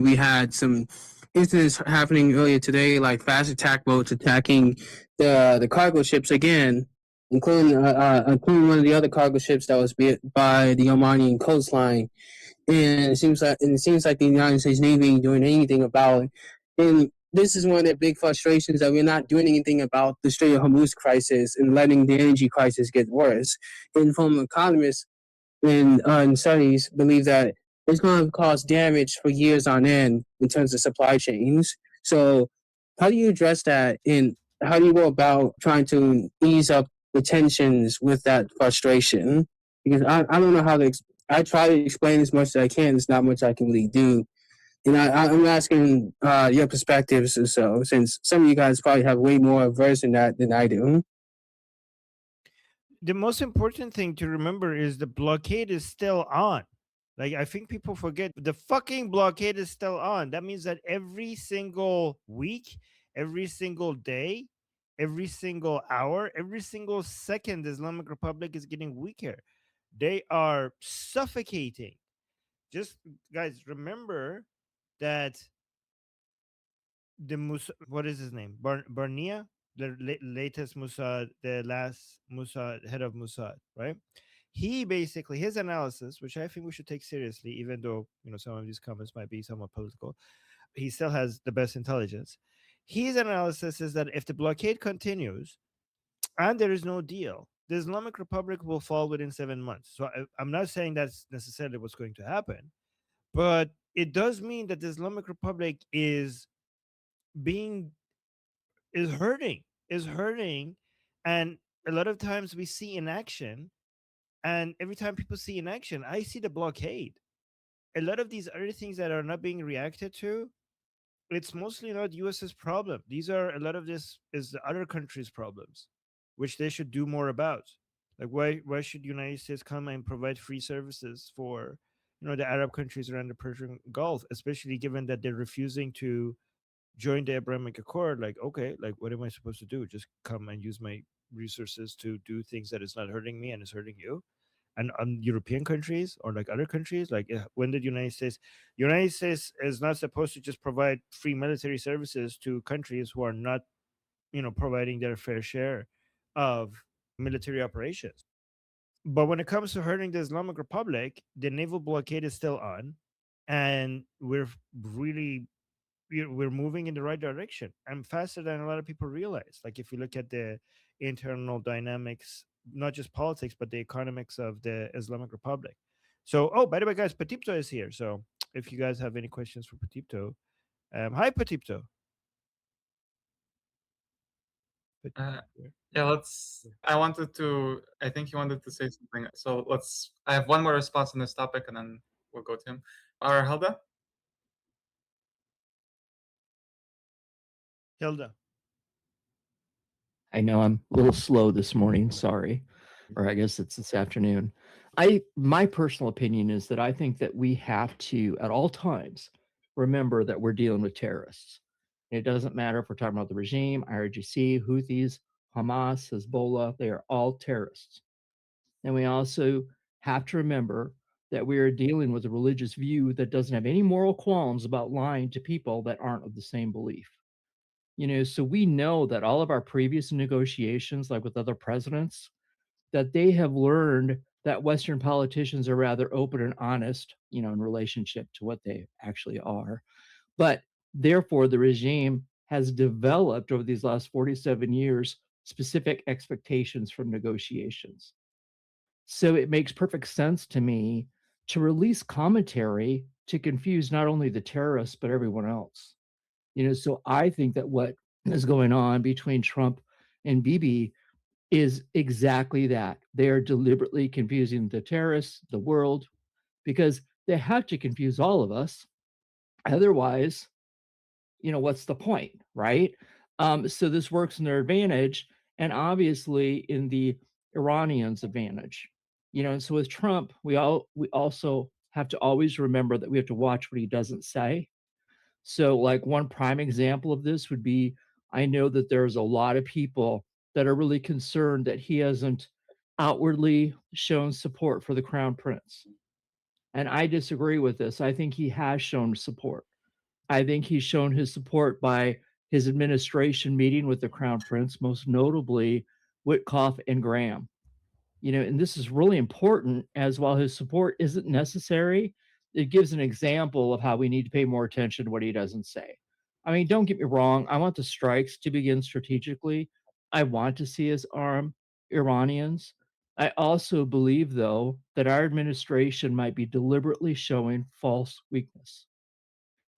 We had some incidents happening earlier today, like fast attack boats attacking the cargo ships again, including one of the other cargo ships that was by the Omanian coastline. And it seems like the United States Navy ain't doing anything about it. And this is one of the big frustrations, that we're not doing anything about the Strait of Hormuz crisis and letting the energy crisis get worse. And from economists and studies believe that it's going to cause damage for years on end in terms of supply chains. So, how do you address that? And how do you go about trying to ease up the tensions with that frustration? Because I don't know how to. I try to explain as much as I can. There's not much I can really do. And I'm asking your perspectives or so, since some of you guys probably have way more verse in that than I do. The most important thing to remember is the blockade is still on. Like, I think people forget the fucking blockade is still on. That means that every single week, every single day, every single hour, every single second, the Islamic Republic is getting weaker. They are suffocating. Just, guys, remember that what is his name? Barnia, the latest Mossad, the last Mossad, head of Mossad, right? He basically, his analysis, which I think we should take seriously, even though some of these comments might be somewhat political, he still has the best intelligence. His analysis is that if the blockade continues and there is no deal, the Islamic Republic will fall within 7 months. So I'm not saying that's necessarily what's going to happen, but it does mean that the Islamic Republic being is hurting, and a lot of times we see inaction, and every time people see inaction, I see the blockade. A lot of these other things that are not being reacted to, it's mostly not US's problem. These are, a lot of this is the other countries' problems, which they should do more about. Like, why should United States come and provide free services for the Arab countries around the Persian Gulf, especially given that they're refusing to join the Abrahamic Accord? Like, okay, like, what am I supposed to do? Just come and use my resources to do things that is not hurting me and is hurting you? And on European countries or like other countries, like, when did United States is not supposed to just provide free military services to countries who are not, providing their fair share of military operations. But when it comes to hurting the Islamic Republic, the naval blockade is still on, and really we're moving in the right direction and faster than a lot of people realize. Like, if you look at the internal dynamics, not just politics, but the economics of the Islamic Republic. So, oh, by the way, guys, Patipto is here. So, if you guys have any questions for Patipto, hi, Patipto. Yeah, let's. I think he wanted to say something. So let's. I have one more response on this topic, and then we'll go to him. Hilda. Hilda. I know I'm a little slow this morning, sorry. Or I guess it's this afternoon. My personal opinion is that I think that we have to, at all times, remember that we're dealing with terrorists. It doesn't matter if we're talking about the regime, IRGC, Houthis, Hamas, Hezbollah, they are all terrorists. And we also have to remember that we are dealing with a religious view that doesn't have any moral qualms about lying to people that aren't of the same belief. So we know that all of our previous negotiations, like with other presidents, that they have learned that Western politicians are rather open and honest, in relationship to what they actually are. But therefore, the regime has developed over these last 47 years specific expectations from negotiations. So it makes perfect sense to me to release commentary to confuse not only the terrorists, but everyone else. So I think that what is going on between Trump and Bibi is exactly that. They are deliberately confusing the terrorists, the world, because they have to confuse all of us. Otherwise, what's the point, right? So this works in their advantage, and obviously in the Iranians' advantage. And so with Trump, we also have to always remember that we have to watch what he doesn't say. So, like, one prime example of this would be, I know that there's a lot of people that are really concerned that he hasn't outwardly shown support for the crown prince. And I disagree with this. I think he has shown support. I think he's shown his support by his administration meeting with the crown prince, most notably Witkoff and Graham. And this is really important, as while his support isn't necessary, it gives an example of how we need to pay more attention to what he doesn't say. I mean, don't get me wrong, I want the strikes to begin strategically. I want to see us arm Iranians. I also believe, though, that our administration might be deliberately showing false weakness.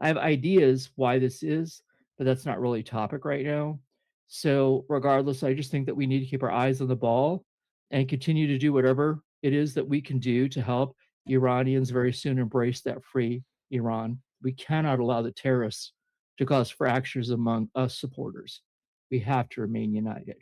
I have ideas why this is, but that's not really a topic right now. So, regardless, I just think that we need to keep our eyes on the ball and continue to do whatever it is that we can do to help Iranians very soon embrace that free Iran. We cannot allow the terrorists to cause fractures among us supporters. We have to remain united.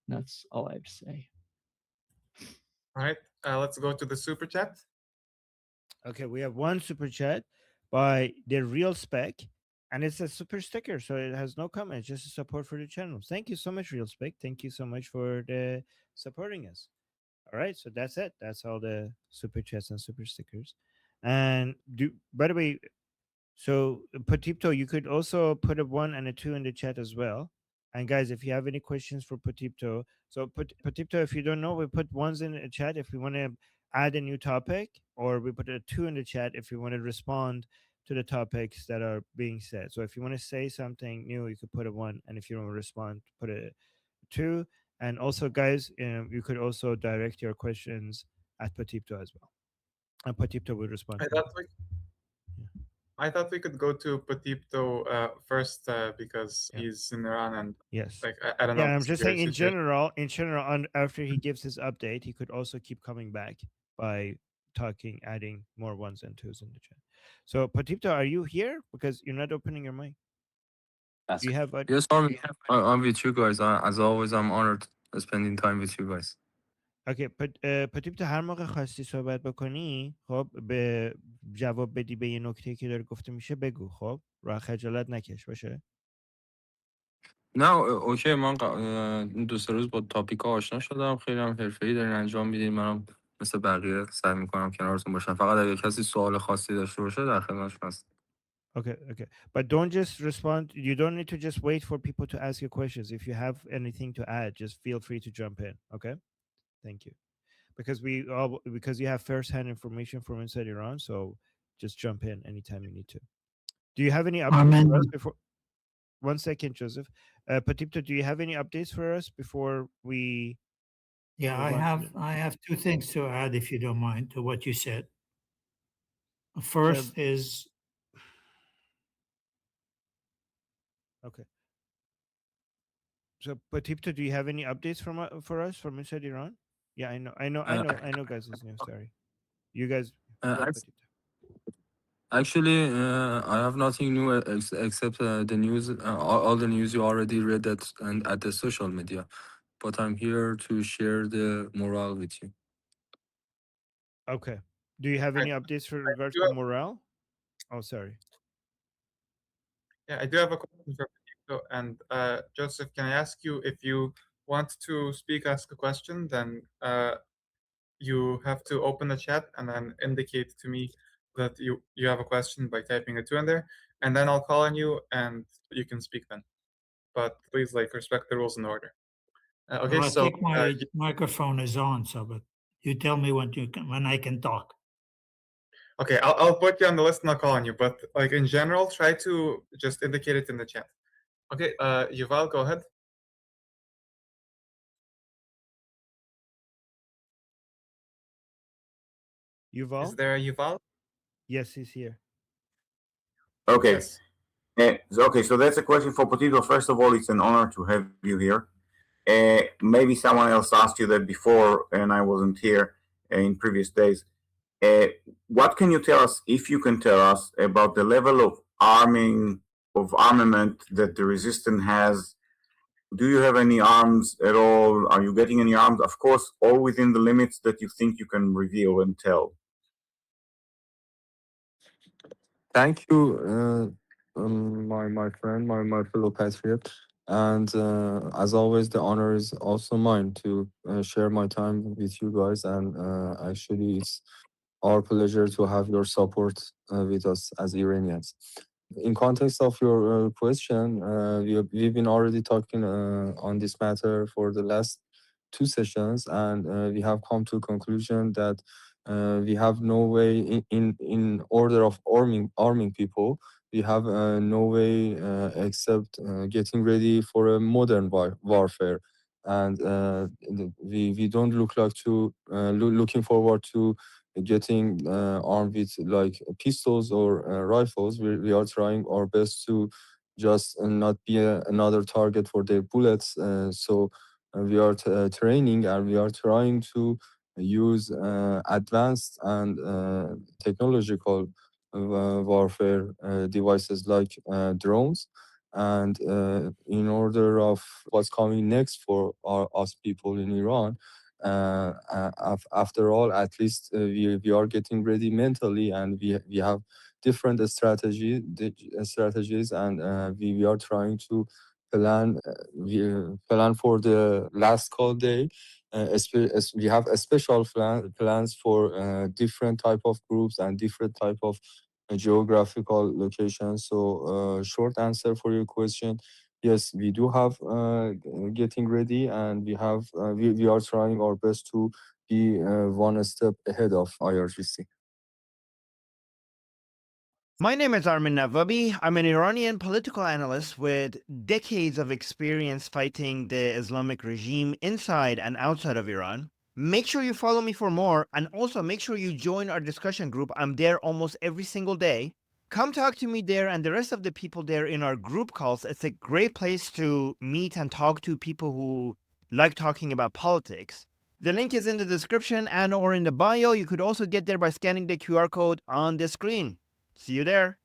That's all I have to say. All right, let's go to the super chat. Okay, we have one super chat by the real spec, and it's a super sticker, so it has no comments, just a support for the channel. Thank you so much, real spec. Thank you so much for the supporting us. All right, so that's it. That's all the super chats and super stickers. And by the way, so Potipto, you could also put a 1 and a 2 in the chat as well. And guys, if you have any questions for Potipto, so Potipto, if you don't know, we put 1s in the chat if we want to add a new topic, or we put a 2 in the chat if you want to respond to the topics that are being said. So if you want to say something new, you could put a 1, and if you want to respond, put a 2. And also, guys, you could also direct your questions at Potipto as well, and Potipto will respond. I thought we could go to Potipto first because he's in Iran and yes, I don't know. Yeah, I'm just saying in general, after he gives his update, he could also keep coming back by talking, adding more 1s and 2s in the chat. So Potipto, are you here? Because you're not opening your mic. Do you have a... Yes, I'm with you guys. As always, I'm honored spending time with you guys. اوکی پتیپتا هر موقع خواستی صحبت بکنی خب به جواب بدی به یه نکته که داره گفته میشه بگو خب راه خجالت نکش باشه نه اوکی من دو سه روز با تاپیک ها آشنا شدم خیلی هم حرفه‌ای دارین انجام میدین منم مثل بقیه سعی میکنم کنارتون باشم فقط اگه کسی سوال خاصی داشته باشه در خدمتش هستم Okay. But don't just respond. You don't need to just wait for people to ask you questions. If you have anything to add, just feel free to jump in. Okay? Thank you. Because you have first-hand information from inside Iran, so just jump in anytime you need to. Do you have any updates for us before? 1 second, Joseph. Patipto, do you have any updates for us before we? Yeah, I have 2 things to add, if you don't mind, to what you said. First is... Okay. So, Patipto, do you have any updates for us from inside Iran? Yeah, I know, guys. Is new. Sorry, you guys. Actually, I have nothing new except the news. All the news you already read that and at the social media, but I'm here to share the morale with you. Okay. Do you have any updates for regards to morale? Oh, sorry. Yeah, I do have a question for Potipto. And Joseph, can I ask you if you want to ask a question, then you have to open the chat and then indicate to me that you have a question by typing a 2 in there, and then I'll call on you and you can speak then. But please, respect the rules and order. Okay, I think my microphone is on, so but you tell me when I can talk. Okay, I'll put you on the list and I'll call on you. But in general, try to just indicate it in the chat. Okay, Yuval, go ahead. Yuval? Is there a Yuval? Yes, he's here. Okay. Yes. Okay, so that's a question for Potito. First of all, it's an honor to have you here. Maybe someone else asked you that before and I wasn't here in previous days. What can you tell us, if you can tell us, about the level of armament that the resistance has? Do you have any arms at all? Are you getting any arms? Of course, all within the limits that you think you can reveal and tell. Thank you, my friend, my fellow patriot. And as always, the honor is also mine to share my time with you guys. And actually, it's our pleasure to have your support with us as Iranians. in context of your question, we've been already talking on this matter for the last 2 sessions, and we have come to a conclusion that we have no way in order of arming people. We have no way except getting ready for a modern warfare, and we don't look like to looking forward to getting armed with like pistols or rifles. We are trying our best to just not be another target for their bullets. So we are training, and we are trying to use advanced and technological warfare devices like drones. And in order of what's coming next for us people in Iran, after all, at least we are getting ready mentally, and we have different strategies, and we are trying to plan for the last call day. We have a special plans for different type of groups and different type of geographical locations. So short answer for your question, yes, we do have getting ready, and we are trying our best to be one step ahead of IRGC. My name is Armin Navabi. I'm an Iranian political analyst with decades of experience fighting the Islamic regime inside and outside of Iran. Make sure you follow me for more, and also make sure you join our discussion group. I'm there almost every single day. Come talk to me there and the rest of the people there in our group calls. It's a great place to meet and talk to people who like talking about politics. The link is in the description and or in the bio. You could also get there by scanning the QR code on the screen. See you there.